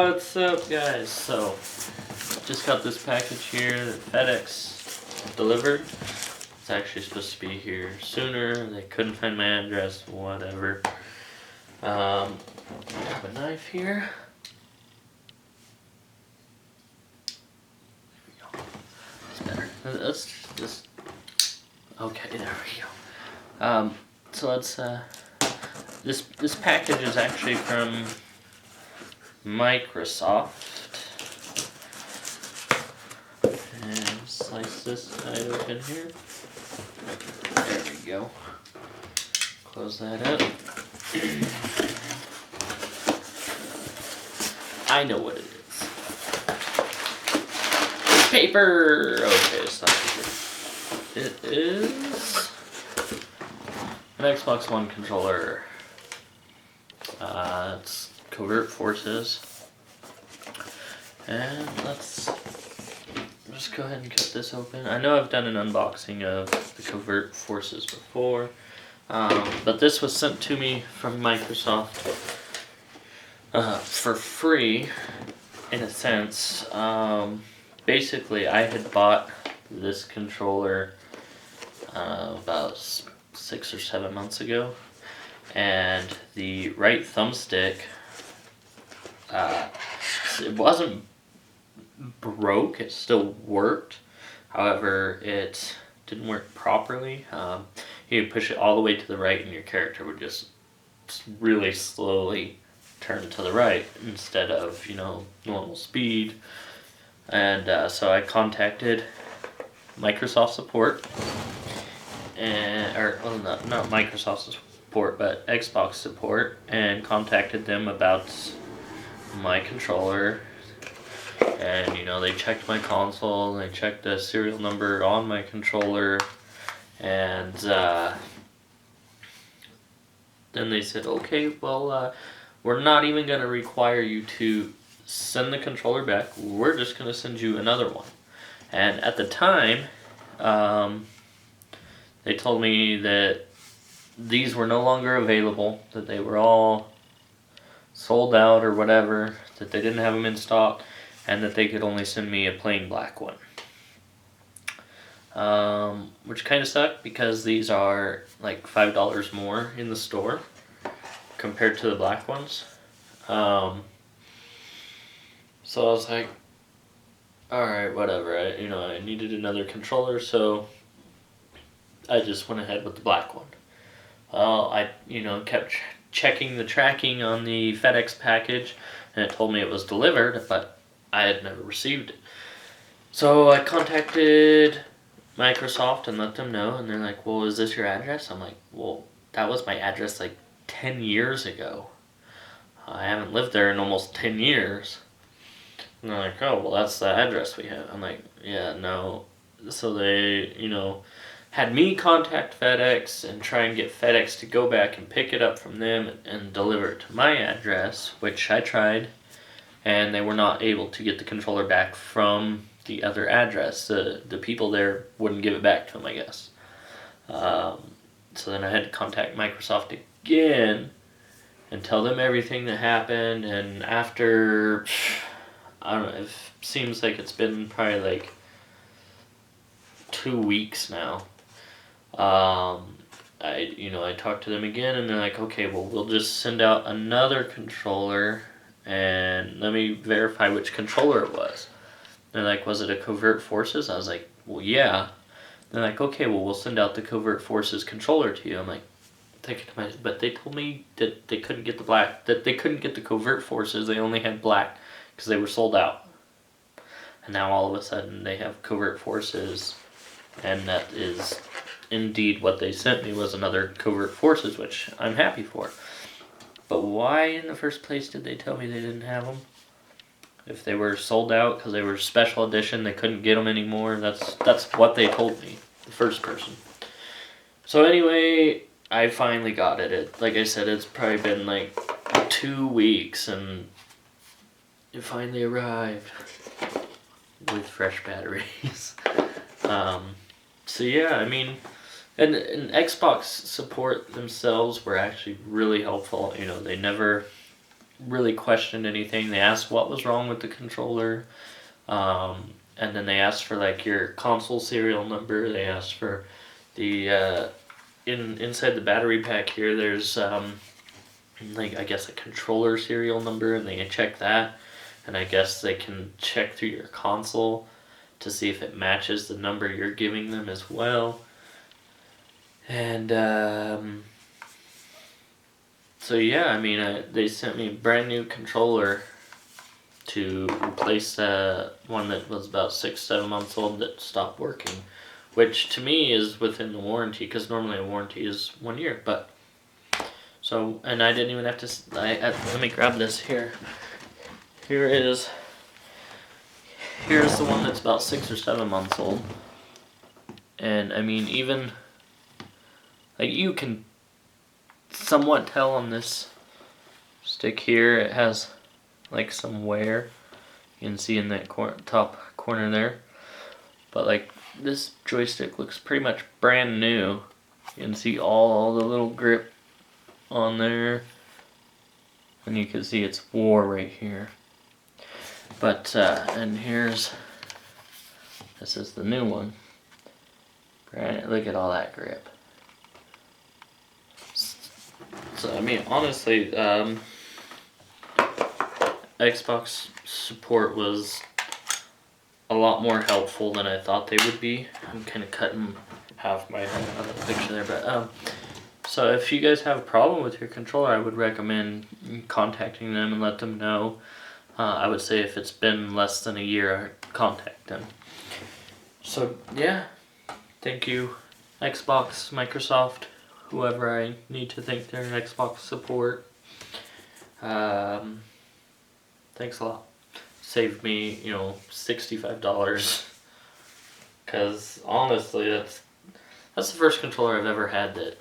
What's up, guys? So, just got this package here that FedEx delivered. It's actually supposed to be here sooner. They couldn't find my address, whatever. I have a knife here. It's better. Let's just. Okay, there we go. So let's. This package is actually from Microsoft. And slice this side open here. There we go. Close that up. I know what it is. Paper! Okay, it's not paper. It is an Xbox One controller. It's Covert Forces. And let's just go ahead and cut this open. I know I've done an unboxing of the Covert Forces before, but this was sent to me from Microsoft for free, in a sense. Basically, I had bought this controller about 6 or 7 months ago, and the right thumbstick, it wasn't broke, it still worked. However, it didn't work properly. You could push it all the way to the right and your character would just really slowly turn to the right instead of, normal speed. And so I contacted Microsoft support, not Microsoft support, but Xbox support, and contacted them about my controller. And they checked my console, they checked the serial number on my controller, and then they said, okay, well, we're not even going to require you to send the controller back, we're just going to send you another one. And at the time, they told me that these were no longer available, that they were all sold out or whatever, that they didn't have them in stock, and that they could only send me a plain black one. Which kind of sucked because these are like $5 more in the store compared to the black ones. So I was like, alright, whatever. I needed another controller, so I just went ahead with the black one. Well, I kept checking the tracking on the FedEx package, and it told me it was delivered, but I had never received it. So I contacted Microsoft and let them know, and they're like, well, is this your address? I'm like, well, that was my address like 10 years ago. I haven't lived there in almost 10 years. And they're like, oh, well, that's the address we have. I'm like, yeah, no. So they, had me contact FedEx and try and get FedEx to go back and pick it up from them and deliver it to my address, which I tried, and they were not able to get the controller back from the other address. The people there wouldn't give it back to them, I guess. So then I had to contact Microsoft again and tell them everything that happened, and after, I don't know, it seems like it's been probably like 2 weeks now. I talked to them again, and they're like, okay, well, we'll just send out another controller, and let me verify which controller it was. They're like, was it a Covert Forces? I was like, well, yeah. They're like, okay, well, we'll send out the Covert Forces controller to you. I'm like, but they told me that they couldn't get the black, that they couldn't get the Covert Forces, they only had black, because they were sold out. And now all of a sudden they have Covert Forces, and that is indeed what they sent me, was another Covert Forces, which I'm happy for. But why in the first place did they tell me they didn't have them? If they were sold out because they were special edition, they couldn't get them anymore. That's what they told me, the first person. So anyway, I finally got it. Like I said, it's probably been like 2 weeks, and it finally arrived with fresh batteries. So yeah, I mean, and Xbox support themselves were actually really helpful. They never really questioned anything. They asked what was wrong with the controller, and then they asked for like your console serial number. They asked for the inside the battery pack here. There's like I guess a controller serial number, and they can check that, and I guess they can check through your console to see if it matches the number you're giving them as well. And so yeah, I mean, they sent me a brand new controller to replace one that was about 6-7 months old that stopped working, which to me is within the warranty, because normally a warranty is 1 year. But so, and I didn't even have to. Let me grab this here. Here's the one that's about 6 or 7 months old, and I mean, even like you can somewhat tell on this stick here, it has like some wear. You can see in that top corner there. But like this joystick looks pretty much brand new. You can see all the little grip on there. And you can see it's wore right here. But, and this is the new one. Right, look at all that grip. So, I mean, honestly, Xbox support was a lot more helpful than I thought they would be. I'm kind of cutting half my head out of the picture there, but so if you guys have a problem with your controller, I would recommend contacting them and let them know. I would say if it's been less than a year, contact them. So yeah, thank you, Xbox, Microsoft, whoever I need to thank their Xbox support. Thanks a lot. Saved me, $65. Because honestly, that's the first controller I've ever had that,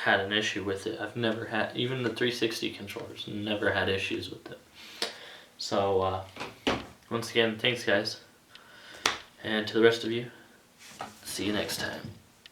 had an issue with it. I've never had, even the 360 controllers, never had issues with it. So, once again, thanks guys. And to the rest of you, see you next time.